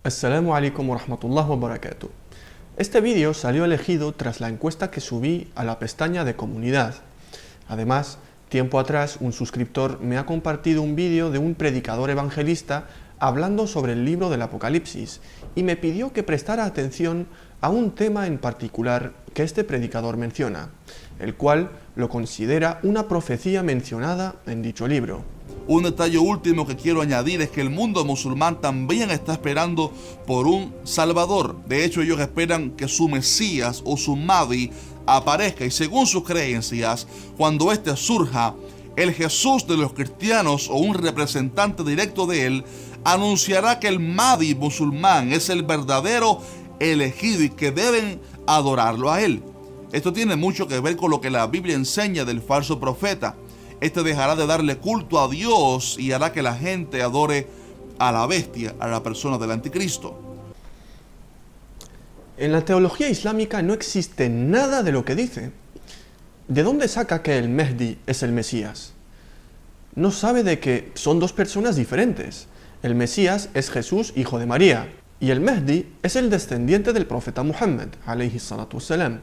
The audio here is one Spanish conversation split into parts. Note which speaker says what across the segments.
Speaker 1: Assalamu alaikum wa rahmatullahi wa barakatuh. Este vídeo salió elegido tras la encuesta que subí a la pestaña de comunidad. Además, tiempo atrás un suscriptor me ha compartido un vídeo de un predicador evangelista hablando sobre el libro del Apocalipsis y me pidió que prestara atención a un tema en particular que este predicador menciona, el cual lo considera una profecía mencionada en dicho libro.
Speaker 2: Un detalle último que quiero añadir es que el mundo musulmán también está esperando por un Salvador. De hecho, ellos esperan que su Mesías o su Mahdi aparezca, y según sus creencias, cuando éste surja, el Jesús de los cristianos o un representante directo de él anunciará que el Mahdi musulmán es el verdadero elegido y que deben adorarlo a él. Esto tiene mucho que ver con lo que la Biblia enseña del falso profeta. Este dejará de darle culto a Dios y hará que la gente adore a la bestia, a la persona del anticristo.
Speaker 1: En la teología islámica no existe nada de lo que dice. ¿De dónde saca que el Mehdi es el Mesías? No sabe de que son dos personas diferentes. El Mesías es Jesús, hijo de María, y el Mehdi es el descendiente del profeta Muhammad, alayhi salatu wassalam.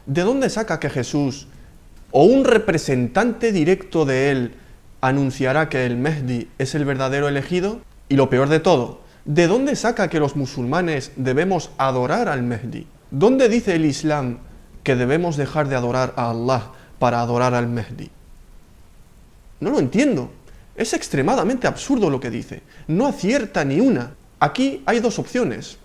Speaker 1: ¿De dónde saca que Jesús o un representante directo de él anunciará que el Mehdi es el verdadero elegido? Y lo peor de todo, ¿de dónde saca que los musulmanes debemos adorar al Mehdi? ¿Dónde dice el Islam que debemos dejar de adorar a Allah para adorar al Mehdi? No lo entiendo. Es extremadamente absurdo lo que dice. No acierta ni una. Aquí hay dos opciones.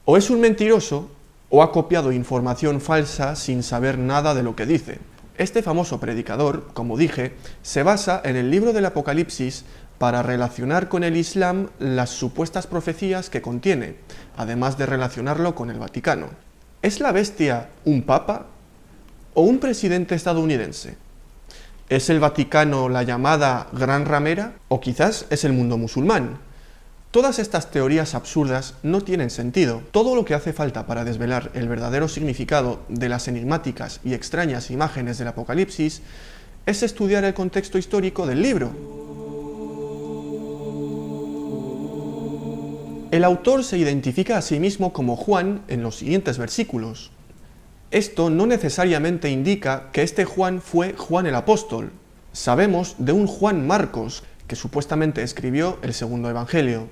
Speaker 1: O es un mentiroso o ha copiado información falsa sin saber nada de lo que dice. Este famoso predicador, como dije, se basa en el libro del Apocalipsis para relacionar con el Islam las supuestas profecías que contiene, además de relacionarlo con el Vaticano. ¿Es la bestia un papa o un presidente estadounidense? ¿Es el Vaticano la llamada Gran Ramera o quizás es el mundo musulmán? Todas estas teorías absurdas no tienen sentido. Todo lo que hace falta para desvelar el verdadero significado de las enigmáticas y extrañas imágenes del Apocalipsis es estudiar el contexto histórico del libro. El autor se identifica a sí mismo como Juan en los siguientes versículos. Esto no necesariamente indica que este Juan fue Juan el Apóstol. Sabemos de un Juan Marcos, que supuestamente escribió el segundo evangelio,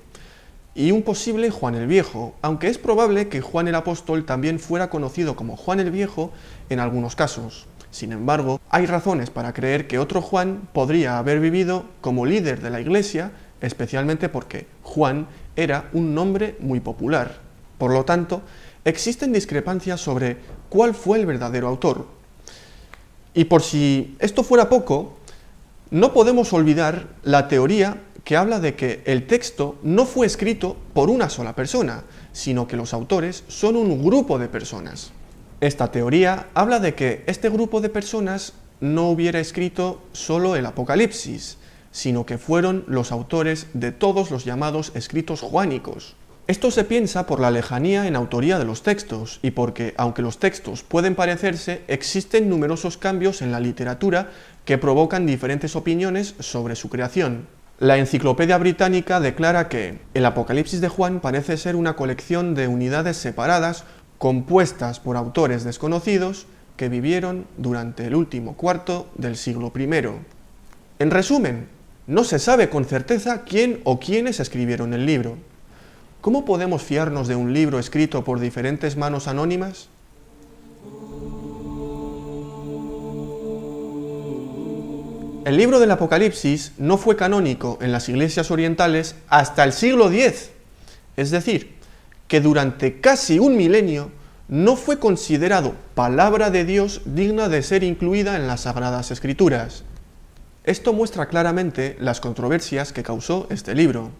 Speaker 1: y un posible Juan el Viejo, aunque es probable que Juan el Apóstol también fuera conocido como Juan el Viejo en algunos casos. Sin embargo, hay razones para creer que otro Juan podría haber vivido como líder de la Iglesia, especialmente porque Juan era un nombre muy popular. Por lo tanto, existen discrepancias sobre cuál fue el verdadero autor. Y por si esto fuera poco, no podemos olvidar la teoría que habla de que el texto no fue escrito por una sola persona, sino que los autores son un grupo de personas. Esta teoría habla de que este grupo de personas no hubiera escrito solo el Apocalipsis, sino que fueron los autores de todos los llamados escritos juánicos. Esto se piensa por la lejanía en autoría de los textos y porque, aunque los textos pueden parecerse, existen numerosos cambios en la literatura que provocan diferentes opiniones sobre su creación. La Enciclopedia Británica declara que el Apocalipsis de Juan parece ser una colección de unidades separadas compuestas por autores desconocidos que vivieron durante el último cuarto del siglo I. En resumen, no se sabe con certeza quién o quiénes escribieron el libro. ¿Cómo podemos fiarnos de un libro escrito por diferentes manos anónimas? El libro del Apocalipsis no fue canónico en las iglesias orientales hasta el siglo X, es decir, que durante casi un milenio no fue considerado palabra de Dios digna de ser incluida en las Sagradas Escrituras. Esto muestra claramente las controversias que causó este libro.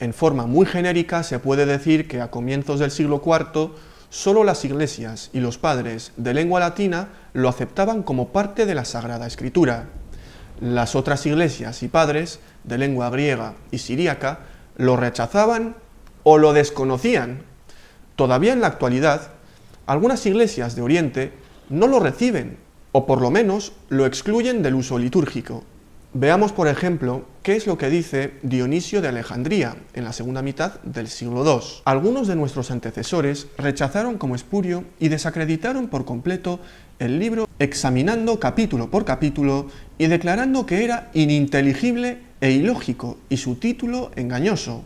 Speaker 1: En forma muy genérica se puede decir que a comienzos del siglo IV solo las iglesias y los padres de lengua latina lo aceptaban como parte de la Sagrada Escritura. Las otras iglesias y padres de lengua griega y siríaca lo rechazaban o lo desconocían. Todavía en la actualidad, algunas iglesias de Oriente no lo reciben, o por lo menos lo excluyen del uso litúrgico. Veamos, por ejemplo, qué es lo que dice Dionisio de Alejandría en la segunda mitad del siglo II. Algunos de nuestros antecesores rechazaron como espurio y desacreditaron por completo el libro, examinando capítulo por capítulo y declarando que era ininteligible e ilógico y su título engañoso.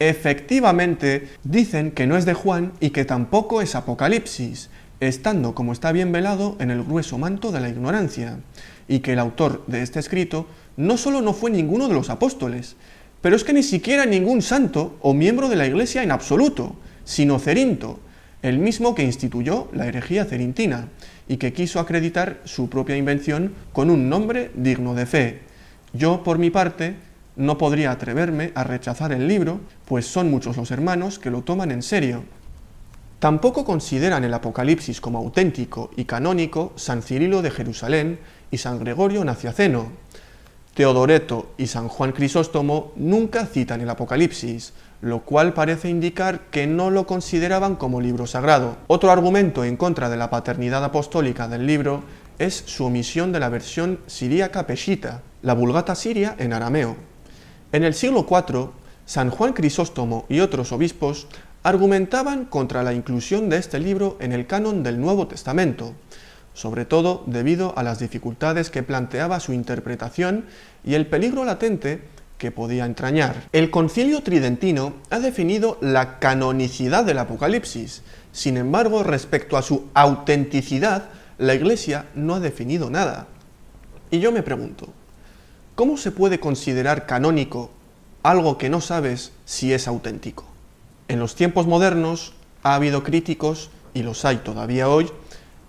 Speaker 1: Efectivamente, dicen que no es de Juan y que tampoco es Apocalipsis, estando, como está bien velado, en el grueso manto de la ignorancia, y que el autor de este escrito no solo no fue ninguno de los apóstoles, pero es que ni siquiera ningún santo o miembro de la Iglesia en absoluto, sino Cerinto, el mismo que instituyó la herejía cerintina, y que quiso acreditar su propia invención con un nombre digno de fe. Yo, por mi parte, no podría atreverme a rechazar el libro, pues son muchos los hermanos que lo toman en serio. Tampoco consideran el Apocalipsis como auténtico y canónico San Cirilo de Jerusalén y San Gregorio Nacianceno. Teodoreto y San Juan Crisóstomo nunca citan el Apocalipsis, lo cual parece indicar que no lo consideraban como libro sagrado. Otro argumento en contra de la paternidad apostólica del libro es su omisión de la versión siríaca peshita, la Vulgata siria en arameo. En el siglo IV, San Juan Crisóstomo y otros obispos argumentaban contra la inclusión de este libro en el canon del Nuevo Testamento, sobre todo debido a las dificultades que planteaba su interpretación y el peligro latente que podía entrañar. El Concilio Tridentino ha definido la canonicidad del Apocalipsis. Sin embargo, respecto a su autenticidad, la Iglesia no ha definido nada. Y yo me pregunto, ¿cómo se puede considerar canónico algo que no sabes si es auténtico? En los tiempos modernos ha habido críticos, y los hay todavía hoy,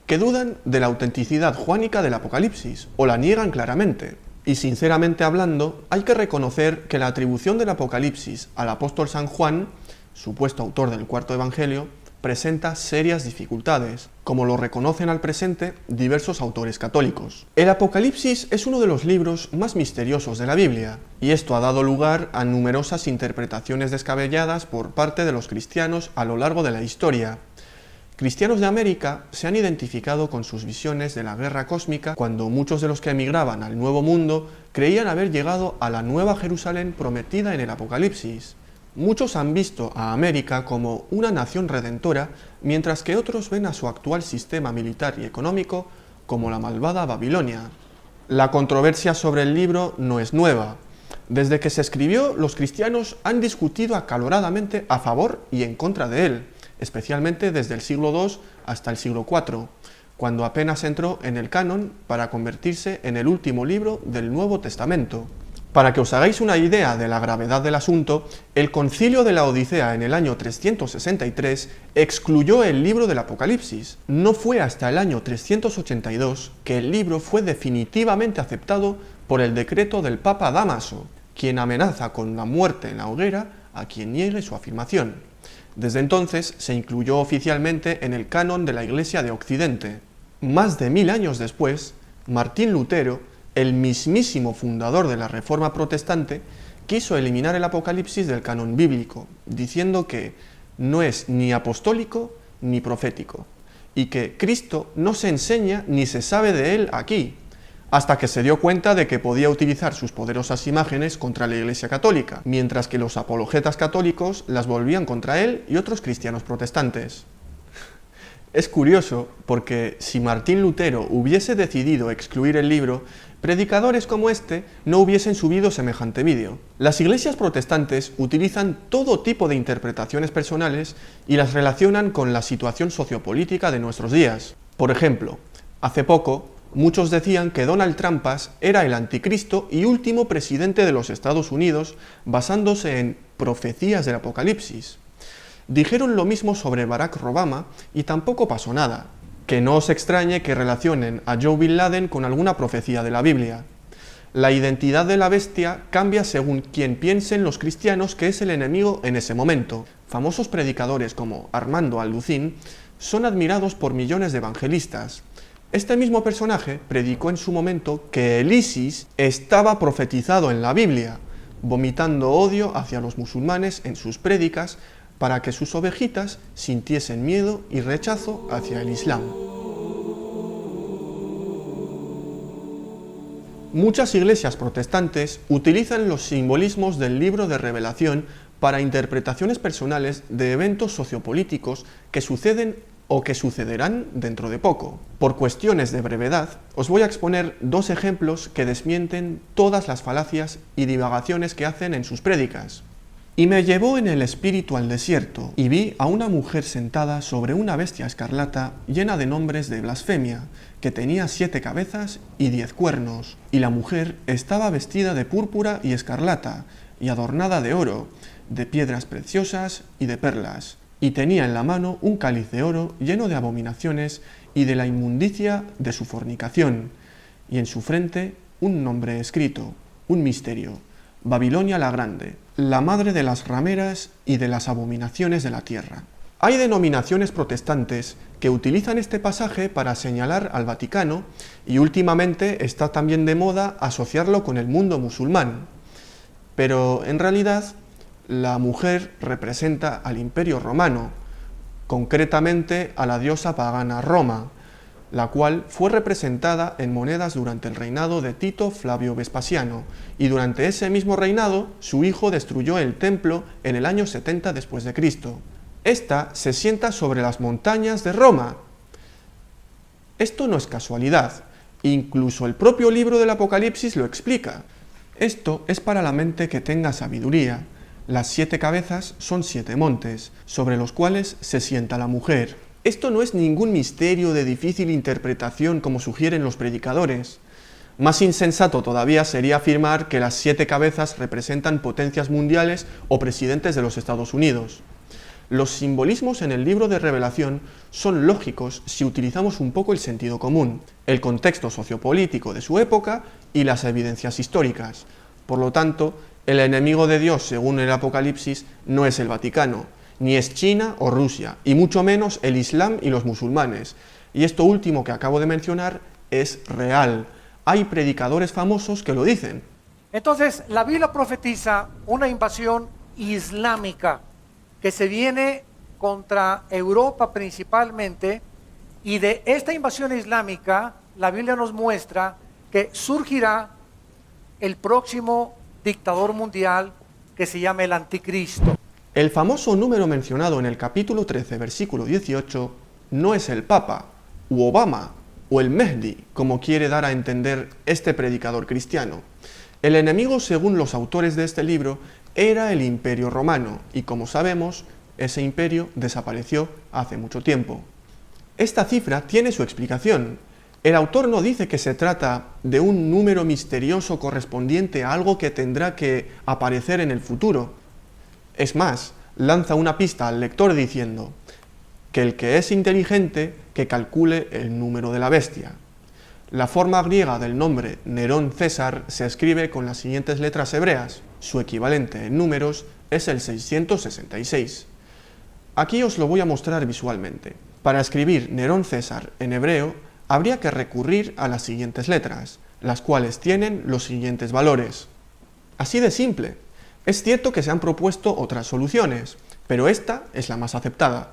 Speaker 1: que dudan de la autenticidad juánica del Apocalipsis, o la niegan claramente. Y sinceramente hablando, hay que reconocer que la atribución del Apocalipsis al apóstol San Juan, supuesto autor del cuarto evangelio, presenta serias dificultades, como lo reconocen al presente diversos autores católicos. El Apocalipsis es uno de los libros más misteriosos de la Biblia, y esto ha dado lugar a numerosas interpretaciones descabelladas por parte de los cristianos a lo largo de la historia. Cristianos de América se han identificado con sus visiones de la guerra cósmica cuando muchos de los que emigraban al Nuevo Mundo creían haber llegado a la Nueva Jerusalén prometida en el Apocalipsis. Muchos han visto a América como una nación redentora, mientras que otros ven a su actual sistema militar y económico como la malvada Babilonia. La controversia sobre el libro no es nueva. Desde que se escribió, los cristianos han discutido acaloradamente a favor y en contra de él, especialmente desde el siglo II hasta el siglo IV, cuando apenas entró en el canon para convertirse en el último libro del Nuevo Testamento. Para que os hagáis una idea de la gravedad del asunto, el Concilio de la Odisea en el año 363 excluyó el libro del Apocalipsis. No fue hasta el año 382 que el libro fue definitivamente aceptado por el decreto del Papa Dámaso, quien amenaza con la muerte en la hoguera a quien niegue su afirmación. Desde entonces se incluyó oficialmente en el canon de la Iglesia de Occidente. Más de 1000 años después, Martín Lutero, el mismísimo fundador de la Reforma Protestante, quiso eliminar el Apocalipsis del canon bíblico, diciendo que no es ni apostólico ni profético, y que Cristo no se enseña ni se sabe de él aquí, hasta que se dio cuenta de que podía utilizar sus poderosas imágenes contra la Iglesia Católica, mientras que los apologetas católicos las volvían contra él y otros cristianos protestantes. Es curioso porque si Martín Lutero hubiese decidido excluir el libro, predicadores como este no hubiesen subido semejante vídeo. Las iglesias protestantes utilizan todo tipo de interpretaciones personales y las relacionan con la situación sociopolítica de nuestros días. Por ejemplo, hace poco, muchos decían que Donald Trump era el anticristo y último presidente de los Estados Unidos basándose en profecías del Apocalipsis. Dijeron lo mismo sobre Barack Obama y tampoco pasó nada. Que no os extrañe que relacionen a Joe Bin Laden con alguna profecía de la Biblia. La identidad de la bestia cambia según quien piensen los cristianos que es el enemigo en ese momento. Famosos predicadores como Armando Alducín son admirados por millones de evangelistas. Este mismo personaje predicó en su momento que el ISIS estaba profetizado en la Biblia, vomitando odio hacia los musulmanes en sus prédicas para que sus ovejitas sintiesen miedo y rechazo hacia el Islam. Muchas iglesias protestantes utilizan los simbolismos del libro de Revelación para interpretaciones personales de eventos sociopolíticos que suceden o que sucederán dentro de poco. Por cuestiones de brevedad, os voy a exponer dos ejemplos que desmienten todas las falacias y divagaciones que hacen en sus prédicas. Y me llevó en el espíritu al desierto, y vi a una mujer sentada sobre una bestia escarlata llena de nombres de blasfemia, que tenía 7 cabezas y 10 cuernos, y la mujer estaba vestida de púrpura y escarlata, y adornada de oro, de piedras preciosas y de perlas, y tenía en la mano un cáliz de oro lleno de abominaciones y de la inmundicia de su fornicación, y en su frente un nombre escrito, un misterio: Babilonia la Grande, la madre de las rameras y de las abominaciones de la tierra. Hay denominaciones protestantes que utilizan este pasaje para señalar al Vaticano, y últimamente está también de moda asociarlo con el mundo musulmán. Pero en realidad la mujer representa al Imperio Romano, concretamente a la diosa pagana Roma, la cual fue representada en monedas durante el reinado de Tito Flavio Vespasiano, y durante ese mismo reinado su hijo destruyó el templo en el año 70 después de Cristo. Esta se sienta sobre las montañas de Roma. Esto no es casualidad, incluso el propio libro del Apocalipsis lo explica. Esto es para la mente que tenga sabiduría. Las 7 cabezas son 7 montes, sobre los cuales se sienta la mujer. Esto no es ningún misterio de difícil interpretación como sugieren los predicadores. Más insensato todavía sería afirmar que las 7 cabezas representan potencias mundiales o presidentes de los Estados Unidos. Los simbolismos en el libro de Revelación son lógicos si utilizamos un poco el sentido común, el contexto sociopolítico de su época y las evidencias históricas. Por lo tanto, el enemigo de Dios, según el Apocalipsis, no es el Vaticano, ni es China o Rusia, y mucho menos el Islam y los musulmanes. Y esto último que acabo de mencionar es real. Hay predicadores famosos que lo dicen.
Speaker 3: Entonces, la Biblia profetiza una invasión islámica que se viene contra Europa principalmente, y de esta invasión islámica, la Biblia nos muestra que surgirá el próximo dictador mundial que se llama el Anticristo.
Speaker 1: El famoso número mencionado en el capítulo 13, versículo 18, no es el Papa, u Obama, o el Mehdi, como quiere dar a entender este predicador cristiano. El enemigo, según los autores de este libro, era el Imperio Romano, y como sabemos, ese imperio desapareció hace mucho tiempo. Esta cifra tiene su explicación. El autor no dice que se trata de un número misterioso correspondiente a algo que tendrá que aparecer en el futuro. Es más, lanza una pista al lector diciendo que el que es inteligente que calcule el número de la bestia. La forma griega del nombre Nerón César se escribe con las siguientes letras hebreas. Su equivalente en números es el 666. Aquí os lo voy a mostrar visualmente. Para escribir Nerón César en hebreo, habría que recurrir a las siguientes letras, las cuales tienen los siguientes valores. Así de simple. Es cierto que se han propuesto otras soluciones, pero esta es la más aceptada.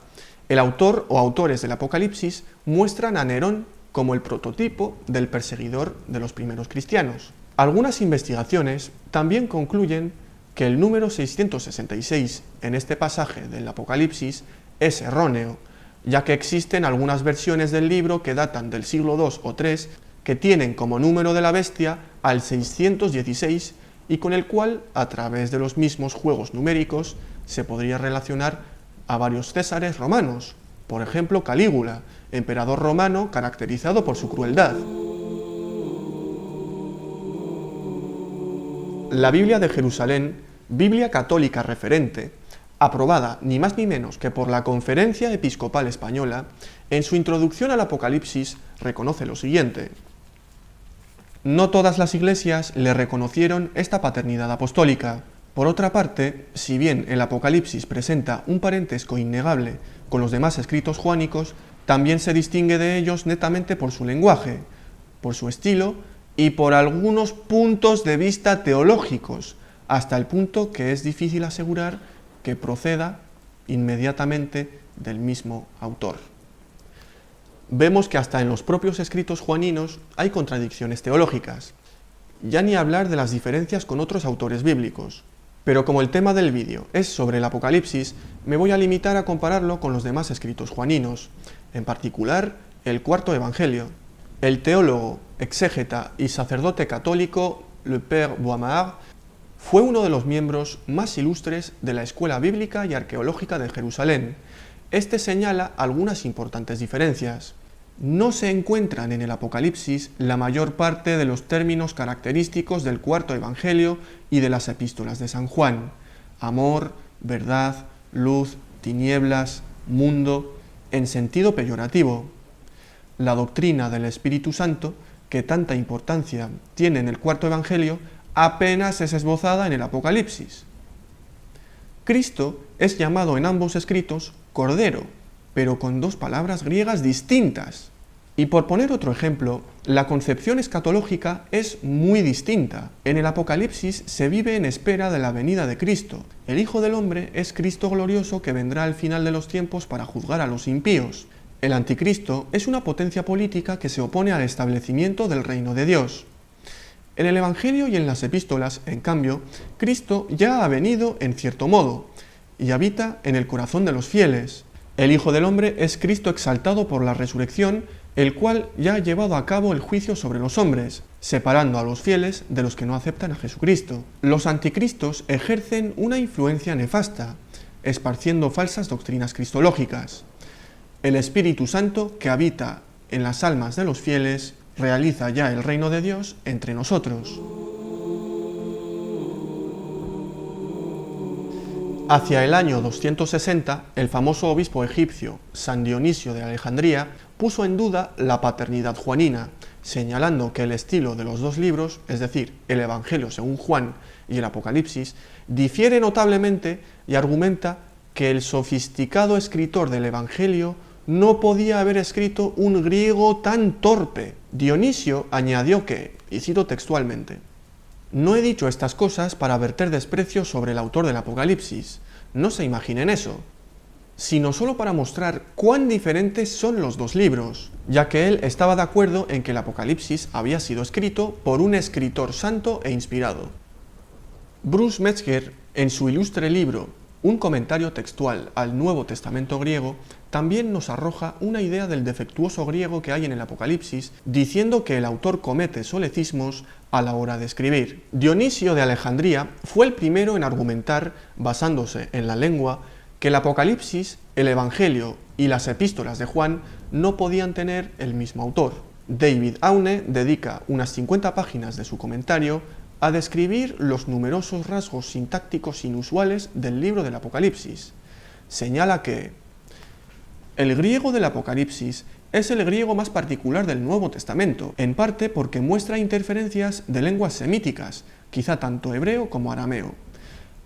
Speaker 1: El autor o autores del Apocalipsis muestran a Nerón como el prototipo del perseguidor de los primeros cristianos. Algunas investigaciones también concluyen que el número 666 en este pasaje del Apocalipsis es erróneo, ya que existen algunas versiones del libro que datan del siglo II o III que tienen como número de la bestia al 616 y con el cual, a través de los mismos juegos numéricos, se podría relacionar a varios césares romanos, por ejemplo Calígula, emperador romano caracterizado por su crueldad. La Biblia de Jerusalén, Biblia católica referente, aprobada ni más ni menos que por la Conferencia Episcopal Española, en su introducción al Apocalipsis reconoce lo siguiente: no todas las iglesias le reconocieron esta paternidad apostólica. Por otra parte, si bien el Apocalipsis presenta un parentesco innegable con los demás escritos joánicos, también se distingue de ellos netamente por su lenguaje, por su estilo y por algunos puntos de vista teológicos, hasta el punto que es difícil asegurar que proceda inmediatamente del mismo autor. Vemos que hasta en los propios escritos joaninos hay contradicciones teológicas. ya ni hablar de las diferencias con otros autores bíblicos. Pero como el tema del vídeo es sobre el Apocalipsis, me voy a limitar a compararlo con los demás escritos juaninos, en particular el cuarto Evangelio. El teólogo, exégeta y sacerdote católico Le Père Boimard fue uno de los miembros más ilustres de la Escuela Bíblica y Arqueológica de Jerusalén. Este señala algunas importantes diferencias. No se encuentran en el Apocalipsis la mayor parte de los términos característicos del cuarto Evangelio y de las epístolas de San Juan: amor, verdad, luz, tinieblas, mundo, en sentido peyorativo. La doctrina del Espíritu Santo, que tanta importancia tiene en el cuarto Evangelio, apenas es esbozada en el Apocalipsis. Cristo es llamado en ambos escritos Cordero, pero con dos palabras griegas distintas. Y por poner otro ejemplo, la concepción escatológica es muy distinta. En el Apocalipsis se vive en espera de la venida de Cristo. El Hijo del Hombre es Cristo glorioso que vendrá al final de los tiempos para juzgar a los impíos. El Anticristo es una potencia política que se opone al establecimiento del reino de Dios. En el Evangelio y en las epístolas, en cambio, Cristo ya ha venido en cierto modo y habita en el corazón de los fieles. El Hijo del Hombre es Cristo exaltado por la resurrección, el cual ya ha llevado a cabo el juicio sobre los hombres, separando a los fieles de los que no aceptan a Jesucristo. Los anticristos ejercen una influencia nefasta, esparciendo falsas doctrinas cristológicas. El Espíritu Santo, que habita en las almas de los fieles, realiza ya el reino de Dios entre nosotros. Hacia el año 260, el famoso obispo egipcio San Dionisio de Alejandría puso en duda la paternidad juanina, señalando que el estilo de los dos libros, es decir, el Evangelio según Juan y el Apocalipsis, difiere notablemente y argumenta que el sofisticado escritor del Evangelio no podía haber escrito un griego tan torpe. Dionisio añadió que, y cito textualmente: «No he dicho estas cosas para verter desprecio sobre el autor del Apocalipsis, no se imaginen eso, sino solo para mostrar cuán diferentes son los dos libros, ya que él estaba de acuerdo en que el Apocalipsis había sido escrito por un escritor santo e inspirado». Bruce Metzger, en su ilustre libro Un comentario textual al Nuevo Testamento griego, también nos arroja una idea del defectuoso griego que hay en el Apocalipsis, diciendo que el autor comete solecismos a la hora de escribir. Dionisio de Alejandría fue el primero en argumentar, basándose en la lengua, que el Apocalipsis, el Evangelio y las epístolas de Juan no podían tener el mismo autor. David Aune dedica unas 50 páginas de su comentario a describir los numerosos rasgos sintácticos inusuales del libro del Apocalipsis. Señala que el griego del Apocalipsis es el griego más particular del Nuevo Testamento, en parte porque muestra interferencias de lenguas semíticas, quizá tanto hebreo como arameo.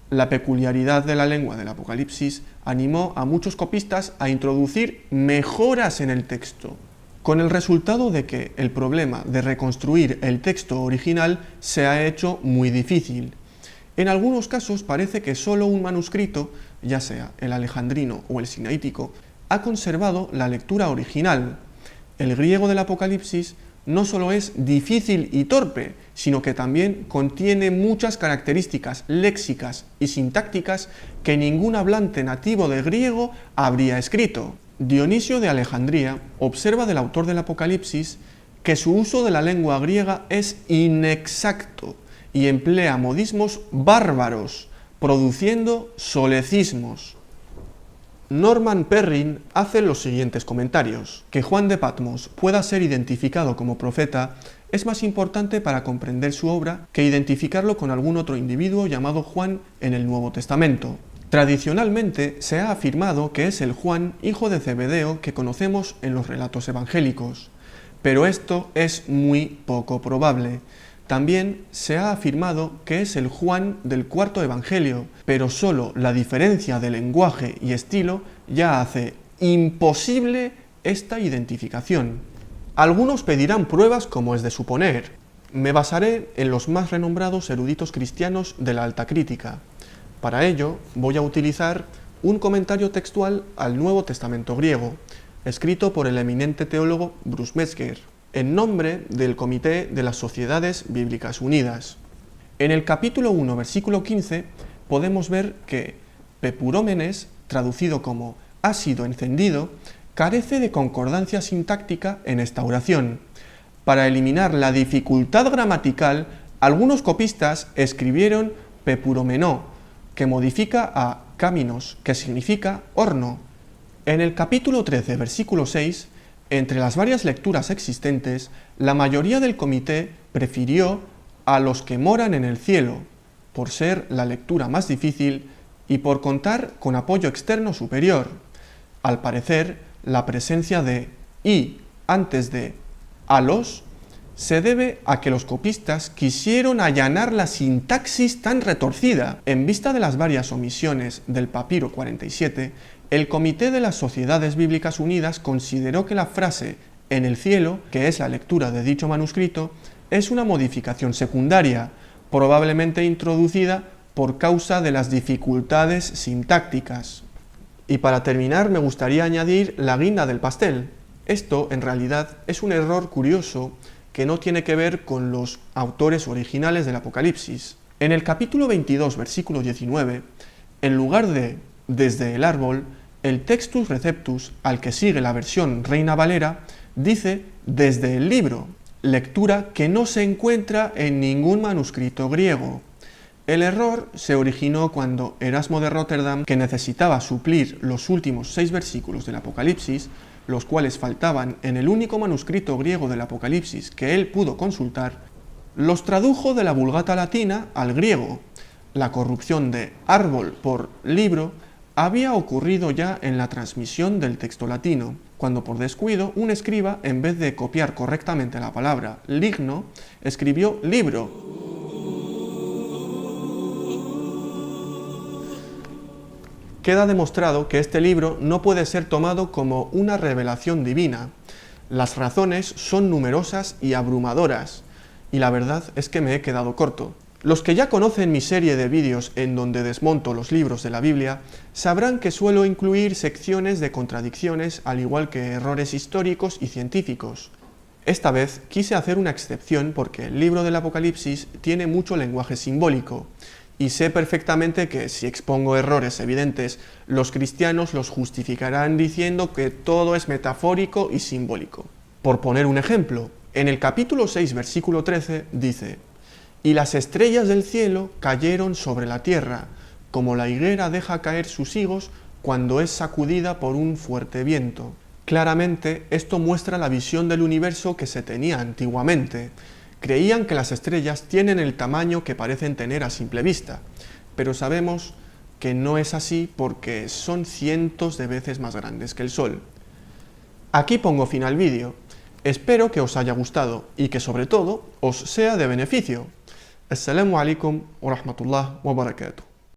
Speaker 1: La peculiaridad de la lengua del Apocalipsis animó a muchos copistas a introducir mejoras en el texto, con el resultado de que el problema de reconstruir el texto original se ha hecho muy difícil. En algunos casos parece que solo un manuscrito, ya sea el alejandrino o el sinaítico, ha conservado la lectura original. El griego del Apocalipsis no solo es difícil y torpe, sino que también contiene muchas características léxicas y sintácticas que ningún hablante nativo de griego habría escrito. Dionisio de Alejandría observa del autor del Apocalipsis que su uso de la lengua griega es inexacto y emplea modismos bárbaros, produciendo solecismos. Norman Perrin hace los siguientes comentarios: que Juan de Patmos pueda ser identificado como profeta es más importante para comprender su obra que identificarlo con algún otro individuo llamado Juan en el Nuevo Testamento. Tradicionalmente se ha afirmado que es el Juan, hijo de Zebedeo, que conocemos en los relatos evangélicos, pero esto es muy poco probable. También se ha afirmado que es el Juan del cuarto Evangelio, pero solo la diferencia de lenguaje y estilo ya hace imposible esta identificación. Algunos pedirán pruebas como es de suponer. Me basaré en los más renombrados eruditos cristianos de la alta crítica. Para ello, voy a utilizar un comentario textual al Nuevo Testamento griego, escrito por el eminente teólogo Bruce Metzger. en nombre del Comité de las Sociedades Bíblicas Unidas. En el capítulo 1, versículo 15, podemos ver que pepurómenes, traducido como ha sido encendido, carece de concordancia sintáctica en esta oración. Para eliminar la dificultad gramatical, algunos copistas escribieron pepuromenó, que modifica a caminos, que significa horno. En el capítulo 13, versículo 6, entre las varias lecturas existentes, la mayoría del comité prefirió a los que moran en el cielo, por ser la lectura más difícil y por contar con apoyo externo superior. Al parecer, la presencia de y antes de a los se debe a que los copistas quisieron allanar la sintaxis tan retorcida. En vista de las varias omisiones del papiro 47, el Comité de las Sociedades Bíblicas Unidas consideró que la frase en el cielo, que es la lectura de dicho manuscrito, es una modificación secundaria, probablemente introducida por causa de las dificultades sintácticas. Y para terminar, me gustaría añadir la guinda del pastel. Esto, en realidad, es un error curioso que no tiene que ver con los autores originales del Apocalipsis. En el capítulo 22, versículo 19, en lugar de desde el árbol, el Textus Receptus, al que sigue la versión Reina Valera, dice desde el libro, lectura que no se encuentra en ningún manuscrito griego. El error se originó cuando Erasmo de Rotterdam, que necesitaba suplir los últimos 6 versículos del Apocalipsis, los cuales faltaban en el único manuscrito griego del Apocalipsis que él pudo consultar, los tradujo de la Vulgata latina al griego. La corrupción de árbol por libro había ocurrido ya en la transmisión del texto latino, cuando por descuido un escriba, en vez de copiar correctamente la palabra ligno, escribió libro. Queda demostrado que este libro no puede ser tomado como una revelación divina. Las razones son numerosas y abrumadoras, y la verdad es que me he quedado corto. Los que ya conocen mi serie de vídeos en donde desmonto los libros de la Biblia, sabrán que suelo incluir secciones de contradicciones al igual que errores históricos y científicos. Esta vez quise hacer una excepción porque el libro del Apocalipsis tiene mucho lenguaje simbólico, y sé perfectamente que si expongo errores evidentes, los cristianos los justificarán diciendo que todo es metafórico y simbólico. Por poner un ejemplo, en el capítulo 6, versículo 13, dice: «Y las estrellas del cielo cayeron sobre la tierra, como la higuera deja caer sus higos cuando es sacudida por un fuerte viento». Claramente, esto muestra la visión del universo que se tenía antiguamente. Creían que las estrellas tienen el tamaño que parecen tener a simple vista, pero sabemos que no es así porque son cientos de veces más grandes que el Sol. Aquí pongo fin al vídeo. Espero que os haya gustado y que sobre todo os sea de beneficio. Assalamu alaikum wa rahmatullah wa barakatuh.